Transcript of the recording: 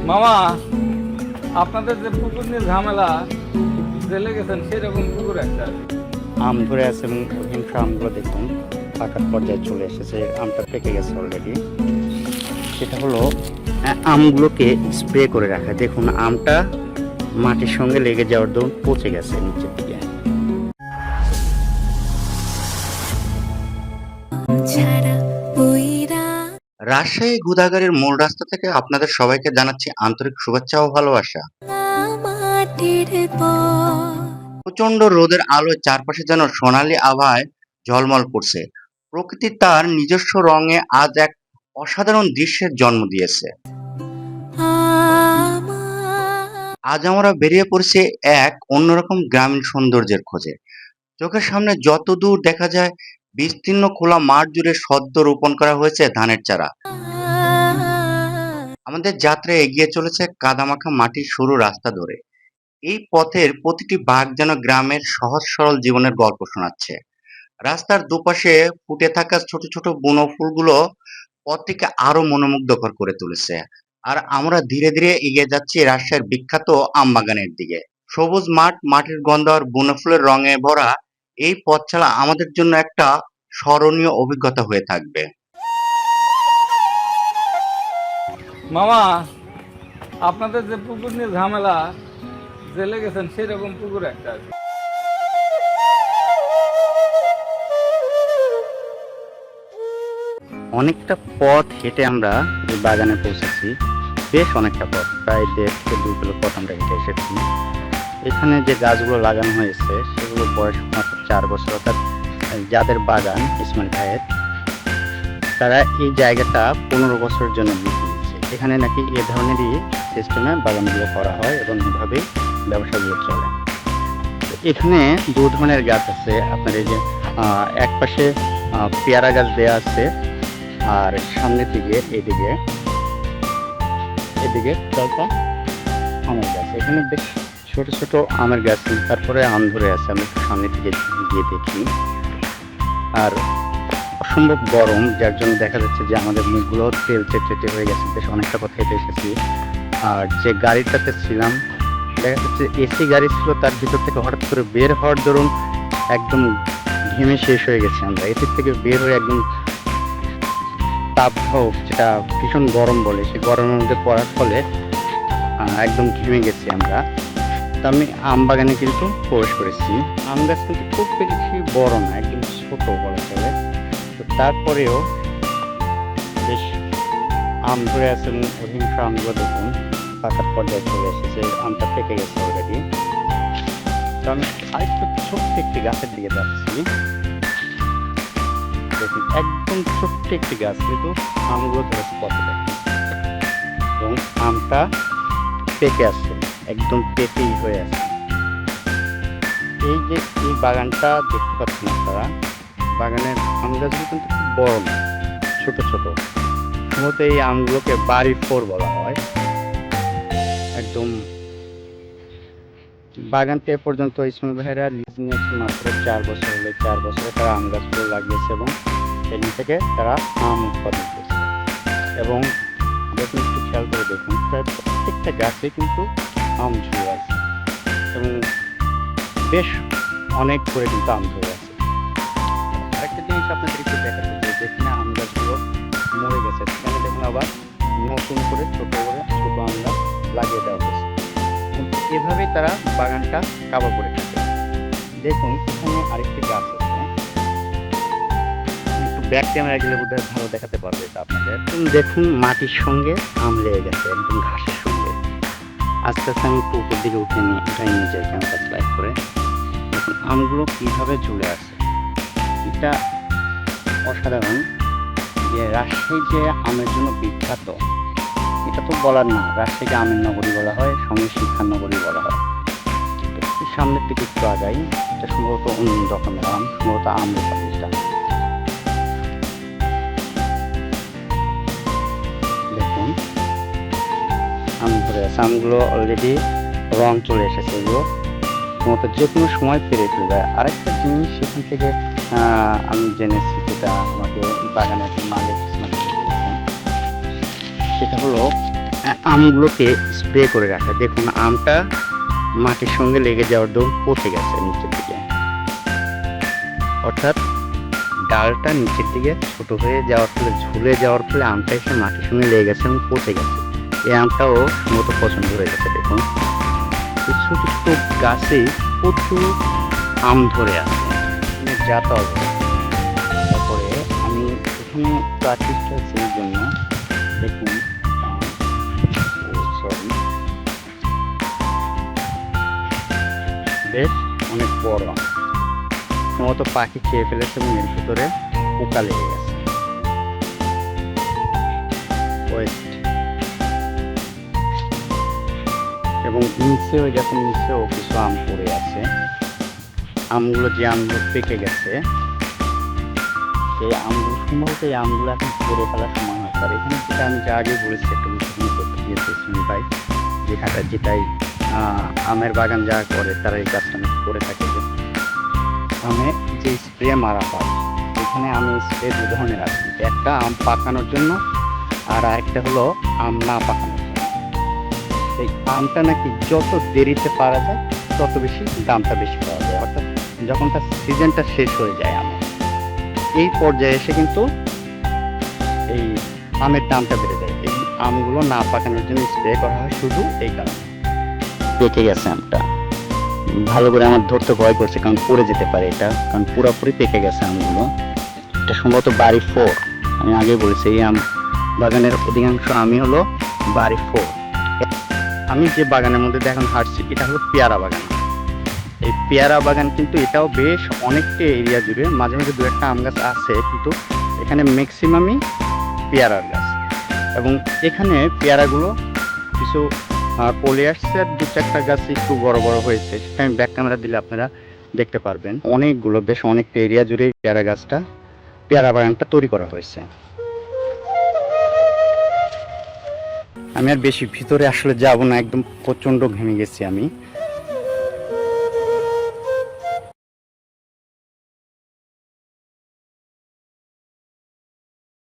মামা, আপনাদের যে পুকুর নিয়ে ঝামেলা, জেলে গেছেন সেরকম পুকুর একটা আছে। আম ধরে আছে এবং অধিকাংশ আমগুলো দেখুন পাকার পর্যায়ে চলে এসেছে, আমটা পেকে গেছে অলরেডি। সেটা হলো আমগুলোকে স্প্রে করে রাখা। দেখুন আমটা মাটির সঙ্গে লেগে যাওয়ার দরুন পচে গেছে নিচের দিকে। রাজশাহী গুদাগাড়ির মূল রাস্তা থেকে আপনাদের সবাইকে জানাচ্ছি আন্তরিক শুভেচ্ছা ও ভালোবাসা। প্রচন্ড রোদের আলোয় চারপাশে যেন সোনালী আভায় ঝলমল করছে। প্রকৃতি তার নিজস্ব রঙে আজ এক অসাধারণ দৃশ্যের জন্ম দিয়েছে। আজ আমরা বেরিয়ে পড়ছি এক অন্যরকম গ্রামীণ সৌন্দর্যের খোঁজে। চোখের সামনে যত দূর দেখা যায় বিস্তীর্ণ খোলা মাঠ জুড়ে সদ্য রোপণ করা হয়েছে ধানের চারা। আমাদের যাত্রা এগিয়ে চলেছে কাদামাখা মাটির সরু রাস্তা ধরে। এই পথের প্রতিটি বাঁক যেন গ্রামের সহজ সরল জীবনের গল্প শোনাচ্ছে। রাস্তার দুপাশে ফুটে থাকা ছোট ছোট বুনো ফুলগুলো পথটিকে আরো মনোমুগ্ধকর করে তুলেছে। আর আমরা ধীরে ধীরে এগিয়ে যাচ্ছি রাজশাহীর বিখ্যাত আমবাগানের দিকে। সবুজ মাঠ, মাটির গন্ধ আর বুনো ফুলের রঙে ভরা এই পথ চলা আমাদের জন্য একটা স্মরণীয় অভিজ্ঞতা হয়ে থাকবে। মামা, আপনাদের যে পুকুর নিয়ে ঝামেলা, জেলে গেছেন সেরকম পুকুর একটা আছে। অনেকটা পথ হেঁটে আমরা এই বাগানে পৌঁছেছি। বেশ অনেকটা পথ, প্রায় 1.5 থেকে 2 কিলো পথ আমরা হেঁটে এসেছি। এখানে যে গাছগুলো লাগানো হয়েছে সেগুলো বয়স মাত্র 4 বছর। অর্থাৎ যাদের বাগান ইসমাইল ভাইয়ের, তারা এই জায়গাটা 15 বছরের জন্য লিজ নিয়েছে। এখানে নাকি এ ধরনেরই সিস্টেমে বাগানগুলো করা হয় এবং এভাবেই ব্যবসাগুলো চলে। এখানে 2 ধরনের গাছ আছে। আপনার এই যে এক পাশে পেয়ারা গাছ দেয়া আছে, আর সামনের দিকে এদিকে কয়েকটা আমের গাছ। এখানে বেশ ছোট ছোট আমের গাছ, তারপরে আম ধরে আছে। আমি একটু সামনের দিকে গিয়ে দেখি। আর অসম্ভব গরম, যার জন্য দেখা যাচ্ছে যে আমাদের মুখগুলো তেল চেটে হয়ে গেছে। বেশ অনেকটা কথা হেঁটে এসেছি। আর যে গাড়িটাতে ছিলাম, দেখা যাচ্ছে এসি গাড়ি ছিল, তার ভিতর থেকে হঠাৎ করে বের হওয়ার দরুন একদম ঘেমে শেষ হয়ে গেছি আমরা। এসির থেকে বের হয়ে একদম তাপদাহ, যেটা ভীষণ গরম বলে, সেই গরমের মধ্যে পড়ার ফলে একদম ঘেমে গেছি আমরা। তো আমি আম বাগানে কিন্তু প্রবেশ করেছি। আম গাছ কিন্তু খুব বেশি বড় না, একদম ছোট বলা চলে। তো তারপরেও বেশ আম ধরে আছে এবং অধিকাংশ আমগুলো দেখুন পাকার পর্যায়ে চলে এসেছে। আমটা পেকে গেছে অলরেডি। তো আমি আরেকটু ছোট্ট একটি গাছের দিকে যাচ্ছি। দেখুন একদম ছোট্ট একটি গাছ, কিন্তু আমগুলো ধরেছে কত দেখুন, এবং আমটা পেকে আছে, একদম পেকেই হয়ে আছে। এই যে এই বাগানটা দেখতে পাচ্ছেন আপনারা, বাগানের আম গাছগুলো কিন্তু খুব বড় না, ছোট ছোট। সম্ভবত এই আমগুলোকে বাড়ি ফোর বলা হয়। একদম বাগানটি এ পর্যন্ত ইসমাইল ভাইয়েরা লিজ নিয়েছে মাত্র 4 বছর হলে। 4 বছরে তারা আম গাছগুলো লাগিয়েছে এবং সেখান থেকে তারা আম উৎপাদন করছে। এবং দেখুন, একটু খেয়াল করে দেখুন, প্রায় প্রত্যেকটা গাছে কিন্তু আম ঝুলে আছে এবং বেশ অনেক করে কিন্তু আম ধরে আছে। আরেকটা জিনিস আপনাদের একটু দেখাতে চাই, যেখানে আম গাছগুলো মরে গেছে সেখানে দেখুন আবার নতুন করে ছোট আম গাছ লাগিয়ে দেওয়া হয়েছে। এভাবেই তারা বাগানটা কাভার করে থাকে। দেখুন এখানে আরেকটি গাছ আছে, একটু ব্যাক ক্যামেরা গেলে বোধহয় ভালো দেখাতে পারবে এটা আপনাদের। দেখুন মাটির সঙ্গে আম লেগে গেছে, একদম ঘাসের সঙ্গে। আস্তে আস্তে আমি একটু উপর দিকে উঠে নিয়ে যাই ক্যামেরা স্লাইড করে। দেখুন আমগুলো কিভাবে ঝুলে আছে, এটা অসাধারণ। যে রাজশাহী যে আমের জন্য বিখ্যাত, এটা তো বলার না। রাজশাহীকে আমের নগরী বলা হয়, সঙ্গে শিক্ষার নগরী বলা হয়। সামনের দিকে একটু আগাই, এটা সম্ভবত অন্য রকমের আম, সম্ভবত আম্রপালিটা। দেখুন আম ধরে আছে, আমগুলো অলরেডি রং চলে এসেছে। এগুলো সম্ভবত যে কোনো সময় পেরে ফেলবে। আরেকটা জিনিস সেখান থেকে আমি জেনেছি, যেটা আমাকে বাগানের মালিক সেটা হলো আমগুলোকে স্প্রে করে রাখা। দেখুন আমটা মাটির সঙ্গে লেগে যাওয়ার দরুন পচে গেছে নিচের দিকে, অর্থাৎ ডালটা নিচের দিকে ছোট হয়ে যাওয়ার ফলে, ঝুলে যাওয়ার ফলে আমটা এসে মাটির সঙ্গে লেগে গেছে এবং পচে গেছে। এই আমটাও মতো পছন্দ হয়ে গেছে। দেখুন ছোট ছোট গাছে প্রচুর আম ধরে আছে, যাতা অবস্থা। তারপরে আমি এখানে প্রাকৃতিক সেই জন্য দেখুন সরি বেশ অনেক বড় আম, সম্ভবত পাখি খেয়ে ফেলেছে এবং এর ভিতরে পোকা লেগে গেছে। এবং নিচেও যখন নিচেও কিছু আম পড়ে আছে, আমগুলো যে আমগুলো পেকে গেছে সেই আমগুলো সম্ভবত এই আমগুলো এখন পড়ে ফেলার সময় হয়। আর এখানে যেটা আমি যে আগে বলেছি একটা গুরুত্বপূর্ণ তথ্য দিয়েছি ভাই, যেটাই আমের বাগান যারা করে তারা এই কাজটা করে থাকে যে আমে যে স্প্রে মারা হয়, এখানে আমি স্প্রে দু ধরনের আছে, একটা আম পাকানোর জন্য আর একটা হলো আম না পাকানোর জন্য। এই আমটা নাকি যত দেরিতে পারা যায় তত বেশি দামটা বেশি পাওয়া যায়, অর্থাৎ যখন তার সিজনটা শেষ হয়ে যায় আমের, এই পর্যায়ে এসে কিন্তু এই আমের দামটা বেড়ে যায়। এই আমগুলো না পাকানোর জন্য স্প্রে করা হয় শুধু এই কারণে। পেকে গেছে আমটা, ভালো করে আমার ধরতে ভয় করছে কারণ পড়ে যেতে পারে এটা, কারণ পুরোপুরি পেকে গেছে আমগুলো। এটা সম্ভবত বাড়ি 4, আমি আগে বলেছি এই আম বাগানের অধিকাংশ আমি হলো বাড়ি 4। আমি যে বাগানের মধ্যে এখন হাঁটছি এটা হলো পেয়ারা বাগান। এই পেয়ারা বাগান কিন্তু এটাও বেশ অনেকটা এরিয়া জুড়ে, মাঝে মাঝে দু একটা আম গাছ আছে, কিন্তু এখানে ম্যাক্সিমামই পেয়ারার গাছ। এবং এখানে পেয়ারাগুলো কিছু কলে আসছে আর দু চারটা গাছ একটু বড় বড় হয়েছে, সেটা আমি ব্যাক ক্যামেরা দিলে আপনারা দেখতে পারবেন। অনেকগুলো বেশ অনেকটা এরিয়া জুড়ে পেয়ারা গাছটা, পেয়ারা বাগানটা তৈরি করা হয়েছে। আমি আর বেশি ভিতরে আসলে যাব না, একদম প্রচণ্ড ঘেমে গেছি আমি।